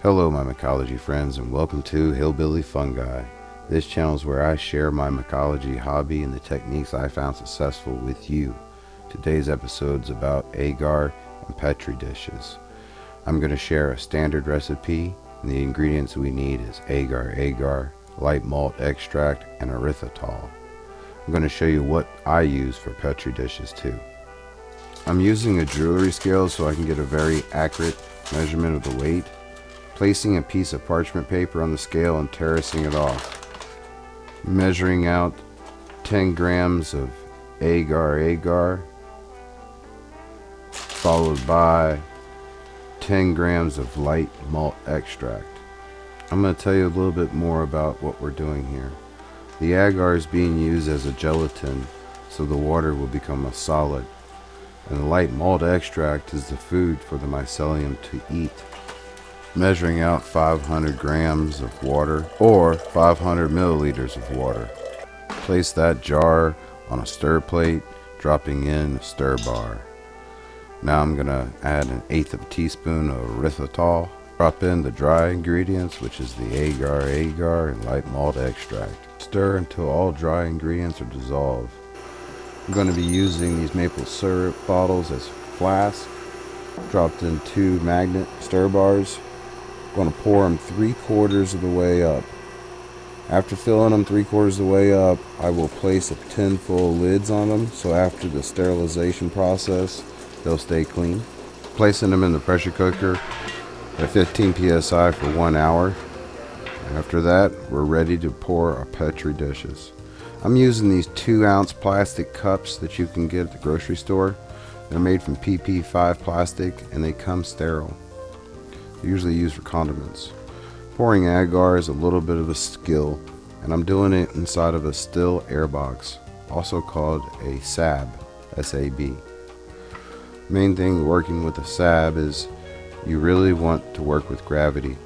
Hello my mycology friends, and welcome to Hillbilly Fungi. This channel is where I share my mycology hobby and the techniques I found successful with you. Today's episode is about agar and Petri dishes. I'm going to share a standard recipe, and the ingredients we need is agar, light malt extract, and erythritol. I'm going to show you what I use for Petri dishes too. I'm using a jewelry scale so I can get a very accurate measurement of the weight. Placing a piece of parchment paper on the scale and terracing it off. Measuring out 10 grams of agar, followed by 10 grams of light malt extract. I'm going to tell you a little bit more about what we're doing here. The agar is being used as a gelatin, so the water will become a solid. And the light malt extract is the food for the mycelium to eat. Measuring out 500 grams of water or 500 milliliters of water. Place that jar on a stir plate, dropping in a stir bar. Now I'm going to add 1/8 of a teaspoon of erythritol. Drop in the dry ingredients, which is the agar and light malt extract. Stir until all dry ingredients are dissolved. I'm going to be using these maple syrup bottles as flasks. Dropped in 2 magnet stir bars. Going to pour them 3/4 of the way up. After filling them 3/4 of the way up, I will place a tin full of lids on them, so after the sterilization process they'll stay clean. Placing them in the pressure cooker at 15 psi for 1 hour. After that, we're ready to pour our Petri dishes. I'm using these 2-ounce plastic cups that you can get at the grocery store. They're made from PP5 plastic and they come sterile. Usually used for condiments. Pouring agar is a little bit of a skill, and I'm doing it inside of a still air box, also called a SAB, S-A-B. Main thing working with a SAB is you really want to work with gravity,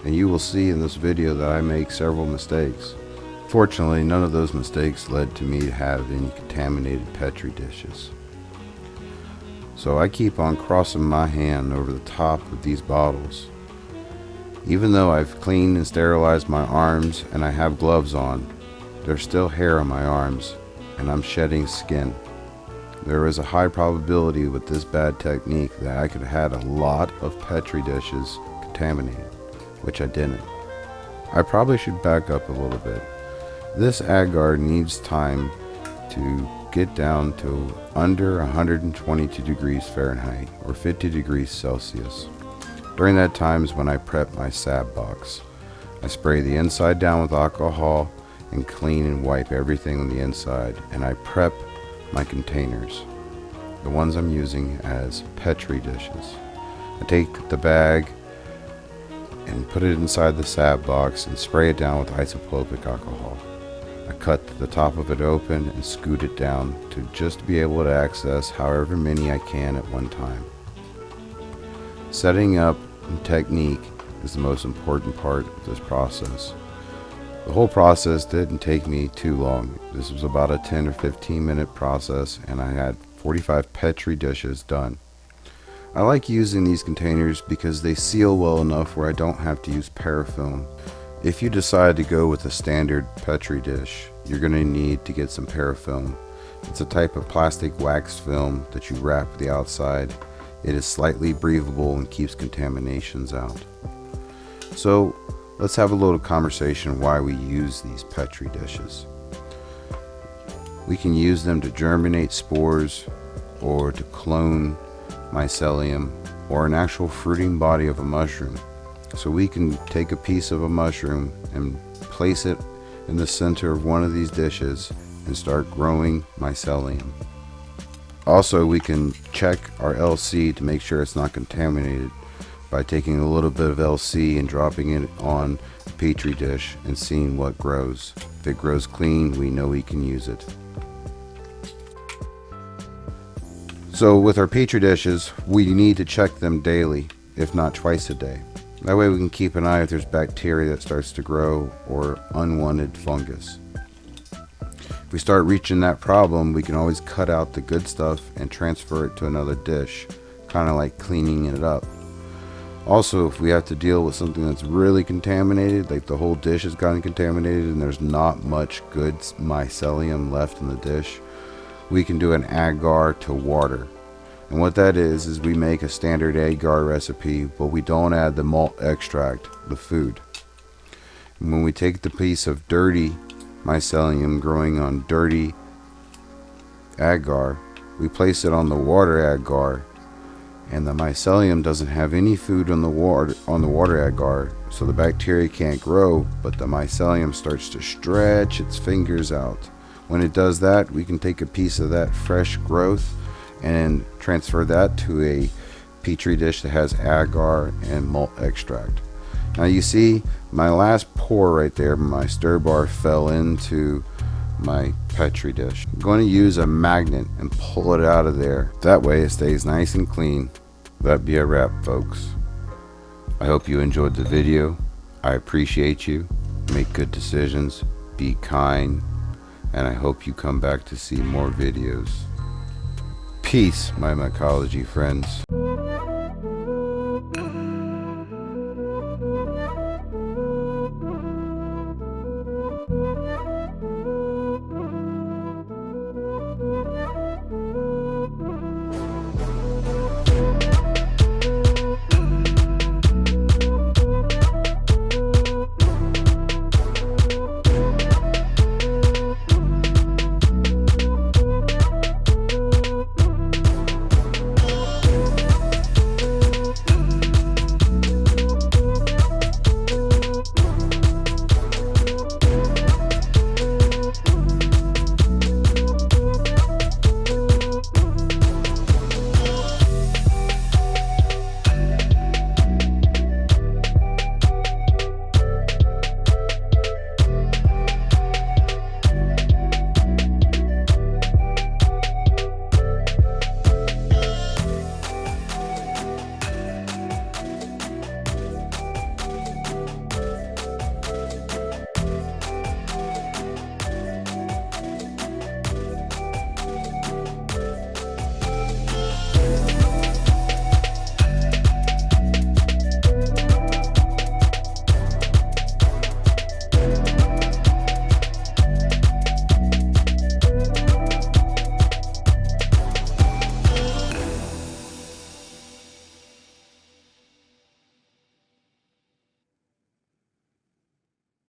and you will see in this video that I make several mistakes. Fortunately, none of those mistakes led to me to have any contaminated Petri dishes. So I keep on crossing my hand over the top of these bottles. Even though I've cleaned and sterilized my arms and I have gloves on, there's still hair on my arms and I'm shedding skin. There is a high probability with this bad technique that I could have had a lot of Petri dishes contaminated, which I didn't. I probably should back up a little bit. This agar needs time to get down to under 122 degrees Fahrenheit or 50 degrees Celsius. During that time is when I prep my SAB box. I spray the inside down with alcohol and clean and wipe everything on the inside, and I prep my containers, the ones I'm using as Petri dishes. I take the bag and put it inside the SAB box and spray it down with isopropyl alcohol. I cut the top of it open and scoot it down to just be able to access however many I can at one time. Setting up and technique is the most important part of this process. The whole process didn't take me too long. This was about a 10 or 15 minute process, and I had 45 Petri dishes done. I like using these containers because they seal well enough where I don't have to use parafilm. If you decide to go with a standard Petri dish, you're going to need to get some parafilm. It's a type of plastic wax film that you wrap the outside. It is slightly breathable and keeps contaminations out. So let's have a little conversation why we use these Petri dishes. We can use them to germinate spores or to clone mycelium or an actual fruiting body of a mushroom. So we can take a piece of a mushroom and place it in the center of one of these dishes and start growing mycelium. Also, we can check our LC to make sure it's not contaminated by taking a little bit of LC and dropping it on a Petri dish and seeing what grows. If it grows clean, we know we can use it. So with our Petri dishes, we need to check them daily, if not twice a day. That way we can keep an eye if there's bacteria that starts to grow or unwanted fungus. If we start reaching that problem, we can always cut out the good stuff and transfer it to another dish, kind of like cleaning it up. Also, if we have to deal with something that's really contaminated, like the whole dish has gotten contaminated and there's not much good mycelium left in the dish, we can do an agar to water. And what that is we make a standard agar recipe, but we don't add the malt extract, the food. And when we take the piece of dirty mycelium growing on dirty agar, we place it on the water agar, and the mycelium doesn't have any food on the water agar, so the bacteria can't grow, but the mycelium starts to stretch its fingers out. When it does that, we can take a piece of that fresh growth and transfer that to a Petri dish that has agar and malt extract. Now you see my last pour right there, my stir bar fell into my Petri dish. I'm going to use a magnet and pull it out of there. That way it stays nice and clean. That'd be a wrap, folks. I hope you enjoyed the video. I appreciate you. Make good decisions. Be kind. And I hope you come back to see more videos. Peace, my mycology friends.